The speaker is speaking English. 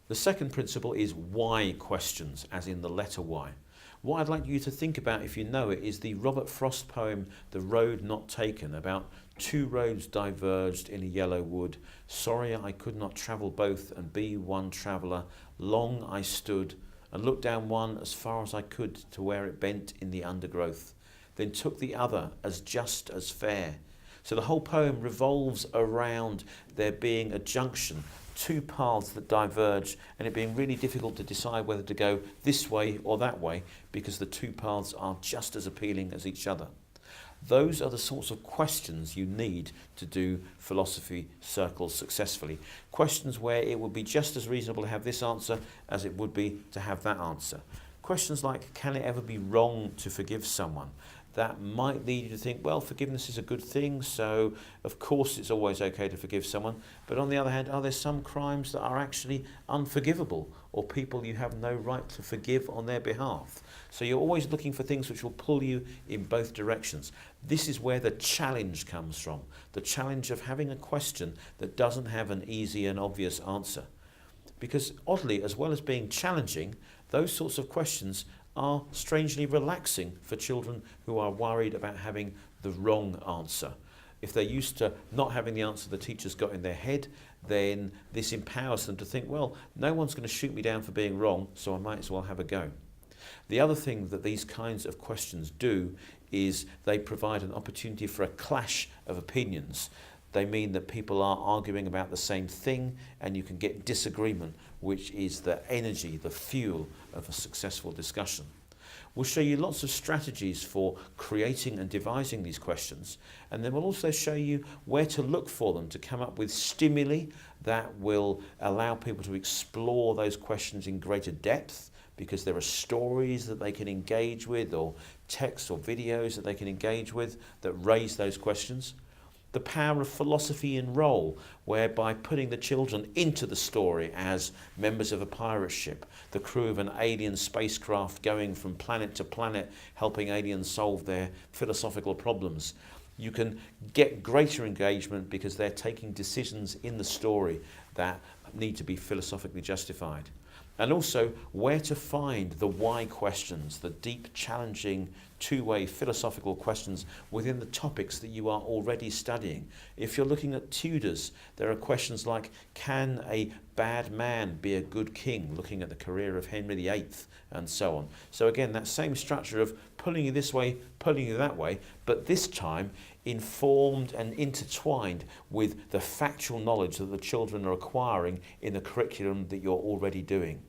The second principle is why questions, as in the letter Y. What I'd like you to think about, if you know it, is the Robert Frost poem, The Road Not Taken, about two roads diverged in a yellow wood. Sorry I could not travel both and be one traveller. Long I stood and looked down one as far as I could to where it bent in the undergrowth, then took the other as just as fair. So the whole poem revolves around there being a junction, two paths that diverge, and it being really difficult to decide whether to go this way or that way because the two paths are just as appealing as each other. Those are the sorts of questions you need to do philosophy circles successfully. Questions where it would be just as reasonable to have this answer as it would be to have that answer. Questions like, can it ever be wrong to forgive someone? That might lead you to think, well, forgiveness is a good thing, so of course it's always okay to forgive someone. But on the other hand, are there some crimes that are actually unforgivable, or people you have no right to forgive on their behalf? So you're always looking for things which will pull you in both directions. This is where the challenge comes from, the challenge of having a question that doesn't have an easy and obvious answer. Because oddly, as well as being challenging, those sorts of questions are strangely relaxing for children who are worried about having the wrong answer. If they're used to not having the answer the teacher's got in their head, then this empowers them to think, well, no one's going to shoot me down for being wrong, so I might as well have a go. The other thing that these kinds of questions do is they provide an opportunity for a clash of opinions. They mean that people are arguing about the same thing, and you can get disagreement, which is the energy, the fuel of a successful discussion. We'll show you lots of strategies for creating and devising these questions, and then we'll also show you where to look for them to come up with stimuli that will allow people to explore those questions in greater depth, because there are stories that they can engage with, or texts or videos that they can engage with that raise those questions. The power of philosophy in role, whereby putting the children into the story as members of a pirate ship, the crew of an alien spacecraft going from planet to planet, helping aliens solve their philosophical problems. You can get greater engagement because they're taking decisions in the story that need to be philosophically justified. And also where to find the why questions, the deep, challenging, two-way philosophical questions within the topics that you are already studying. If you're looking at Tudors, there are questions like, can a bad man be a good king, looking at the career of Henry VIII, and so on. So again, that same structure of pulling you this way, pulling you that way, but this time informed and intertwined with the factual knowledge that the children are acquiring in the curriculum that you're already doing.